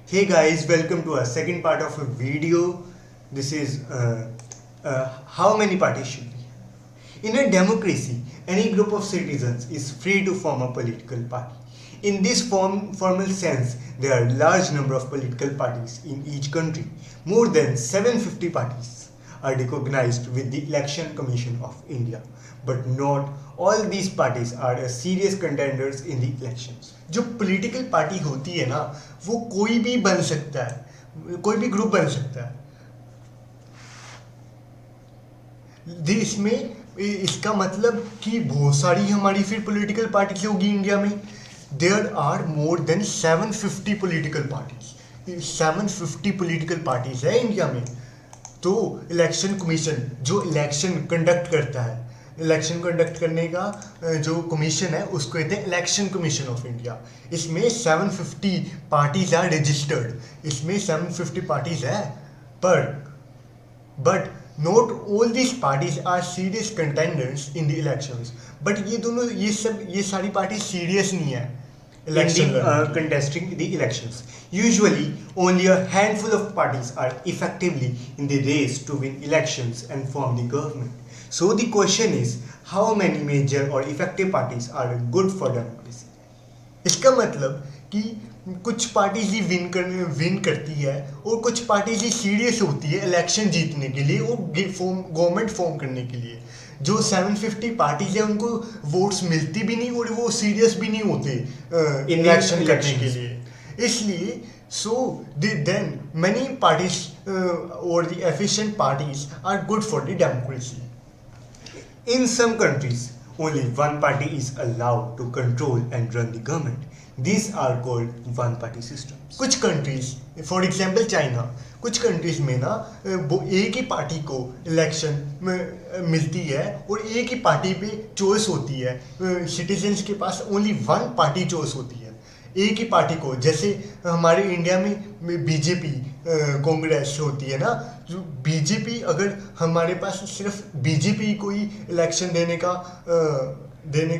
Hey guys, welcome to our second part of a video. This is how many parties should we have? In a democracy, any group of citizens is free to form a political party. In this formal sense, there are large number of political parties in each country. More than 750 parties are recognized with the Election Commission of India. But not all these parties are a serious contenders in the elections. जो political party होती है ना, वो कोई भी बन सकता है, कोई भी ग्रुप बन सकता है। इसमें इसका मतलब कि बहुत सारी हमारी फिर पॉलिटिकल पार्टीज होगी इंडिया में। There are more than 750 political parties. 750 political parties है इंडिया में। तो इलेक्शन कमीशन जो इलेक्शन कंडक्ट करता है, इलेक्शन कंडक्ट करने का जो कमीशन है उसको कहते हैं इलेक्शन कमीशन ऑफ इंडिया। इसमें 750 पार्टीज आर रजिस्टर्ड। इसमें 750 पार्टीज है, पर but not all this parties are serious contenders in the elections. But ये सारी पार्टी सीरियस नहीं है contesting the elections. Usually, only a handful of parties are effectively in the race to win elections and form the government. So the question is, how many major or effective parties are good for democracy? इसका मतलब कि कुछ parties ही win करती है और कुछ parties ही serious होती है इलेक्शन जीतने के लिए और गवर्नमेंट फॉर्म करने के लिए। जो 750 पार्टीज है उनको वोट्स मिलती भी नहीं और वो सीरियस भी नहीं होते इलेक्शन करने के लिए। इसलिए then many parties or the efficient parties are good for the democracy. In some countries, only one party is allowed to control and run the government. These are called one-party systems. कुछ countries, for example China, कुछ countries में ना वो एक ही party को election मिलती है और एक ही पार्टी पे चॉइस होती है। सिटीजन्स के पास ओनली वन पार्टी चॉइस होती है, एक ही पार्टी को। जैसे हमारे इंडिया में बीजेपी कांग्रेस होती है ना, जो बीजेपी, अगर हमारे पास सिर्फ बीजेपी को ही इलेक्शन देने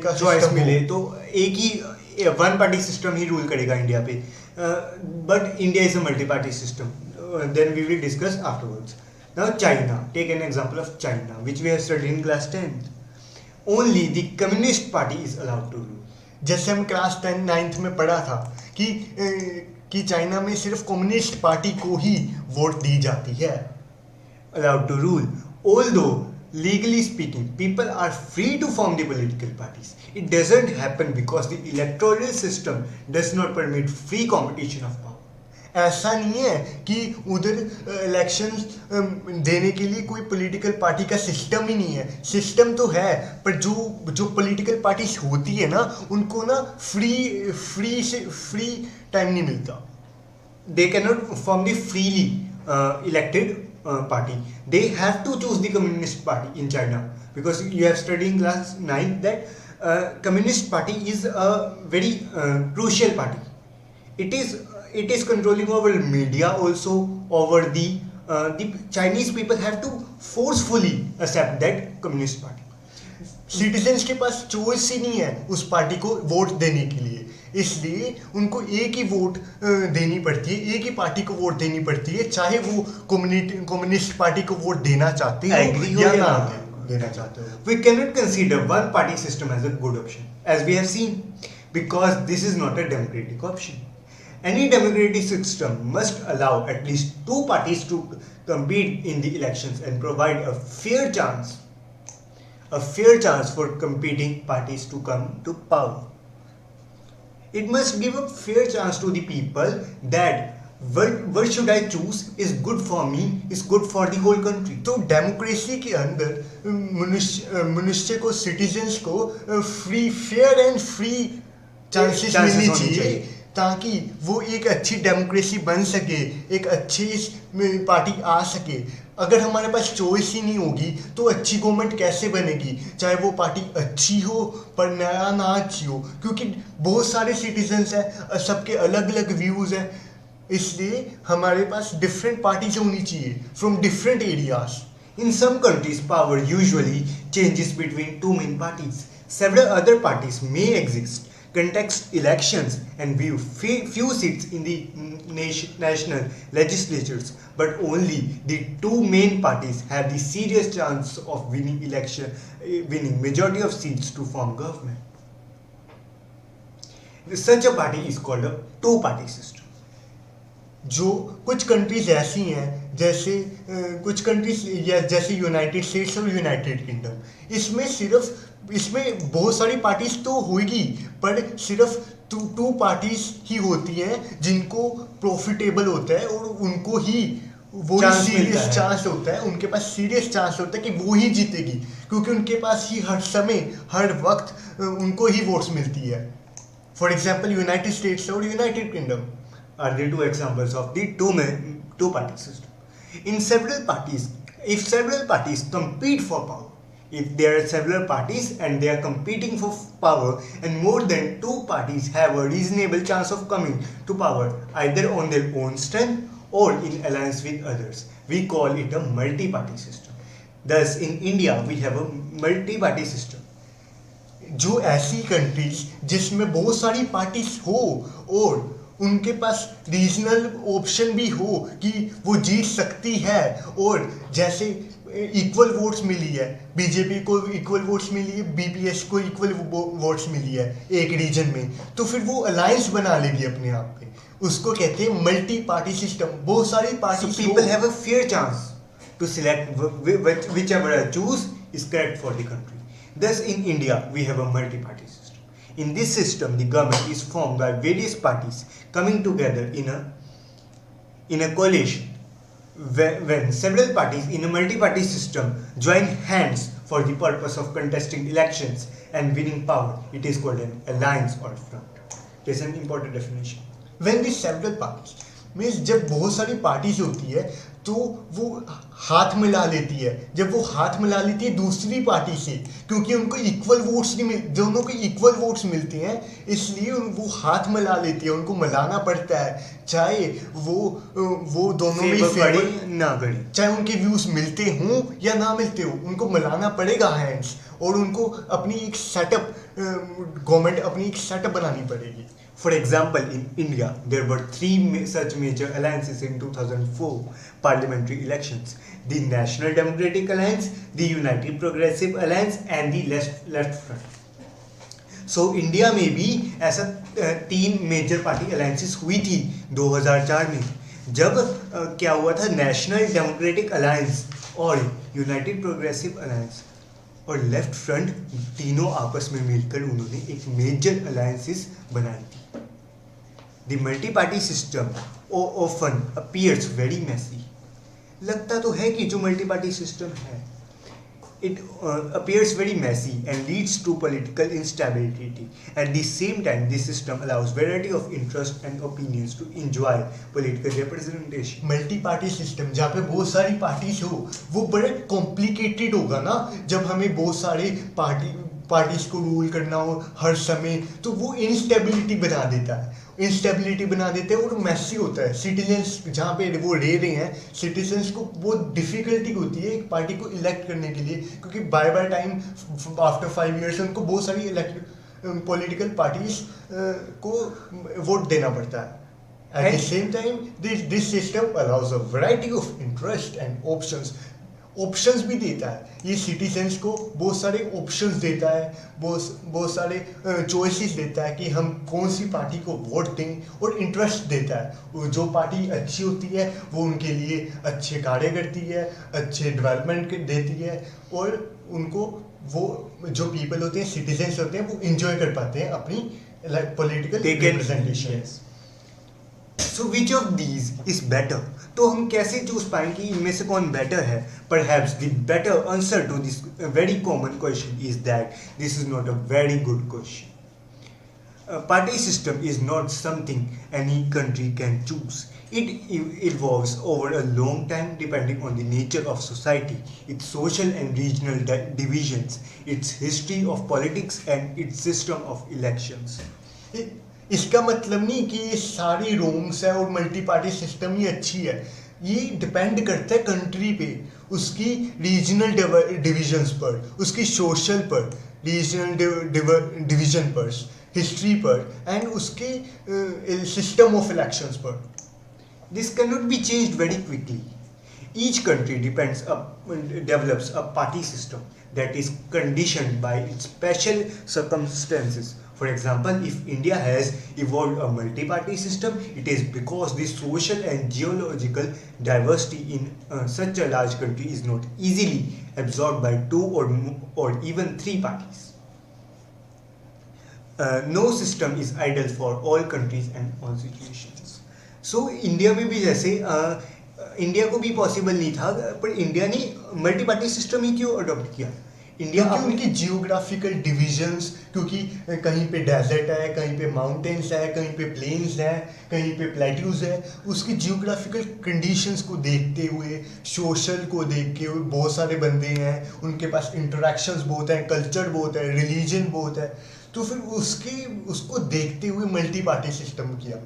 का चॉइस मिले तो एक ही वन पार्टी सिस्टम ही रूल करेगा इंडिया पे। But India is a multi party system, then we will discuss afterwards. Now China, take an example of China which we have studied in class 10th। Only the communist party is allowed to rule. जैसे हम class 9th में पढ़ा था कि China में सिर्फ communist party को ही vote दी जाती है, allowed to rule. Although legally speaking, people are free to form the political parties. It doesn't happen because the electoral system does not permit free competition of power. ऐसा नहीं है कि उधर election देने के लिए कोई पॉलिटिकल पार्टी का सिस्टम ही नहीं है। सिस्टम तो है, पर जो पॉलिटिकल पार्टीज होती है ना, उनको ना फ्री टाइम नहीं मिलता। They cannot form the freely elected party. They have to choose the communist party in China, because you have studied in class 9 that communist party is a very crucial party. It is controlling over media also, over the Chinese people have to forcefully accept that communist party. Citizens के पास choice ही नहीं है उस party को vote देने के लिए, इसलिए उनको एक ही वोट देनी पड़ती है, एक ही पार्टी को वोट देनी पड़ती है, चाहे वो कम्युनिस्ट पार्टी को वोट देना चाहते हो या ना देना चाहते हो। We cannot consider one party system as a good option, as we have seen, because this is not a democratic option. Any democratic system must allow at least two parties to compete in the elections and provide a fair chance for competing parties to come to power. It must give a fair chance to the people that what should I choose is good for me, is good for the whole country. तो democracy के अंदर मनुष्य को, citizens को fair and free chances मिलनी चाहिए, ताकि वो एक अच्छी डेमोक्रेसी बन सके, एक अच्छी पार्टी आ सके। अगर हमारे पास चॉइस ही नहीं होगी तो अच्छी गवर्नमेंट कैसे बनेगी, चाहे वो पार्टी अच्छी हो पर ना अच्छी हो, क्योंकि बहुत सारे सिटीजन्स हैं, सबके अलग अलग व्यूज़ हैं। इसलिए हमारे पास डिफरेंट पार्टीज होनी चाहिए from different areas. In some countries, power usually changes between two main parties. Several other parties may exist. contest elections and view few seats in the national legislatures, but only the two main parties have the serious chance of winning majority of seats to form government. Such a party is called a two-party system. जो कुछ countries ऐसी हैं जैसे कुछ countries या जैसे United states और United kingdom, इसमें बहुत सारी पार्टीज तो होगी, पर सिर्फ टू पार्टीज ही होती हैं जिनको प्रॉफिटेबल होता है और उनको ही वो सीरियस चांस होता है, उनके पास सीरियस चांस होता है कि वो ही जीतेगी, क्योंकि उनके पास ही हर समय हर वक्त उनको ही वोट्स मिलती है. फॉर एग्जाम्पल यूनाइटेड स्टेट्स और United kingdom are the two examples of the two-party system. In several parties, if several parties compete for power, if there are several parties and they are competing for power and more than two parties have a reasonable chance of coming to power either on their own strength or in alliance with others, we call it a multi-party system. Thus, in India, we have a multi-party system. जो ऐसी countries जिसमें बहुत सारी parties हो और उनके पास regional option भी हो कि वो जीत सकती है, और जैसे इक्वल वोट्स मिली है, बीजेपी को इक्वल वोट्स मिली है, बीपीएस को इक्वल वोट्स मिली है एक रीजन में, तो फिर वो अलायंस बना लेगी अपने आप पे. उसको कहते हैं मल्टी पार्टी सिस्टम. बहुत सारी party, people have a fair chance to select whichever I choose is correct for the country. Thus, in India, we have a multi-party system. In this system, the government is formed by various parties coming together in a coalition. When several parties in a multi-party system join hands for the purpose of contesting elections and winning power, it is called an alliance or front. This is an important definition. When the several parties means जब बहुत सारी parties होती है तो वो हाथ मिला लेती है. जब वो हाथ मिला लेती है दूसरी पार्टी से, क्योंकि उनको इक्वल वोट्स नहीं दोनों को इक्वल वोट्स मिलते हैं, इसलिए वो हाथ मिला लेती है. उनको मिलाना पड़ता है, चाहे वो दोनों में फेवर ना करे, चाहे उनके व्यूज मिलते हों या ना मिलते हो, उनको मिलाना पड़ेगा हैंड्स, और उनको अपनी एक सेटअप गवर्नमेंट अपनी एक सेटअप बनानी पड़ेगी. For example, in India, there were three such major alliances in 2004 parliamentary elections: the National Democratic Alliance, the United Progressive Alliance, and the Left Front. So, India में भी ऐसा तीन मेजर पार्टी अलायंसेस हुई थी 2004 में. जब क्या हुआ था, नेशनल डेमोक्रेटिक अलायंस और यूनाइटेड प्रोग्रेसिव अलायंस और लेफ्ट फ्रंट तीनों आपस में मिलकर उन्होंने एक मेजर अलायंसेस बनाई थी. The multi-party system often appears very messy. लगता तो है कि जो multi-party system है, it appears very messy and leads to political instability. At the same time, this system allows variety of interest and opinions to enjoy political representation. Multi-party system जहाँ पे बहुत सारी पार्टीज हो, वो बड़े कॉम्प्लिकेटेड होगा ना. जब हमें बहुत सारे पार्टीज को रूल करना हो हर समय, तो वो इंस्टेबिलिटी बना देता है और मैसी होता है. सिटीजन्स जहाँ पे वो रह रहे हैं, सिटीजन्स को बहुत डिफिकल्टी होती है एक पार्टी को इलेक्ट करने के लिए, क्योंकि बाय टाइम आफ्टर 5 years उनको बहुत सारी पॉलिटिकल पार्टीज को वोट देना पड़ता है. At the same time, this system allows a variety of interest and options भी देता है. ये सिटीजन्स को बहुत सारे ऑप्शंस देता है, बहुत सारे चॉइसेस देता है कि हम कौन सी पार्टी को वोट दें, और इंटरेस्ट देता है. जो पार्टी अच्छी होती है वो उनके लिए अच्छे कार्य करती है, अच्छे डेवलपमेंट देती है, और उनको वो जो पीपल होते हैं, सिटीजन्स होते हैं, वो इंजॉय कर पाते हैं अपनी political representation. So which of these is better? तो हम कैसे चूज पाएंगे कि इनमें से कौन बेटर है? Perhaps the better answer to this very common question is that this is not a very good question. A party system is not something any country can choose. It evolves over a long time depending on the nature of society, its social and regional divisions, its history of politics and its system of elections. इसका मतलब नहीं कि ये सारी रोंग्स है और multi party system ही अच्छी है. ये डिपेंड करता है कंट्री पे, उसकी रीजनल डिविजन्स पर, उसकी सोशल पर, रीजनल डिवीजन पर, हिस्ट्री पर एंड उसके सिस्टम ऑफ इलेक्शंस पर। This cannot be changed very quickly. Each country develops a party system that is conditioned by its special circumstances. For example, if India has evolved a multi-party system, it is because the social and geological diversity in such a large country is not easily absorbed by two or even three parties. No system is ideal for all countries and all situations. So India में भी जैसे India को भी possible नहीं था, पर India ने multi party system ही क्यों अडॉप्ट किया? इंडिया क्योंकि उनकी जियोग्राफिकल डिविजन्स, क्योंकि कहीं पे डेजर्ट है, कहीं पे माउंटेन्स है, कहीं पे प्लेन्स है, कहीं पे प्लेट्यूज है, उसकी जियोग्राफिकल कंडीशंस को देखते हुए, सोशल को देखते हुए, बहुत सारे बंदे हैं, उनके पास इंटरेक्शंस बहुत हैं, कल्चर बहुत है, रिलीजन बहुत है, तो फिर उसको देखते हुए मल्टी पार्टी सिस्टम किया।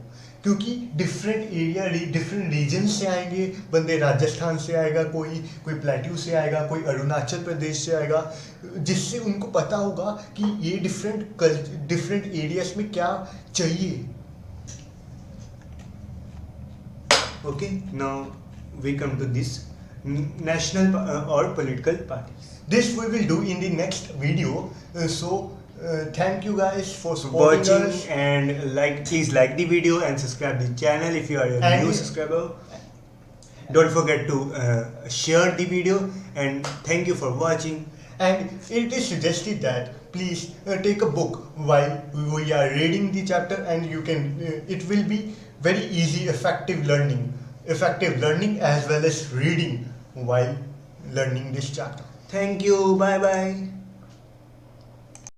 क्योंकि डिफरेंट एरिया, डिफरेंट रीजन से आएंगे बंदे, राजस्थान से आएगा कोई प्लेट्यू से आएगा, कोई अरुणाचल प्रदेश से आएगा, जिससे उनको पता होगा कि ये डिफरेंट एरियाज में क्या चाहिए। Okay, now we come to this national और political parties. This we will do in the next video. So thank you guys for supporting watching us, and please like the video and subscribe the channel if you are a new subscriber. Don't forget to share the video, and thank you for watching. And it is suggested that please take a book while we are reading the chapter, and you can it will be very easy, effective learning as well as reading while learning this chapter. Thank you. Bye bye.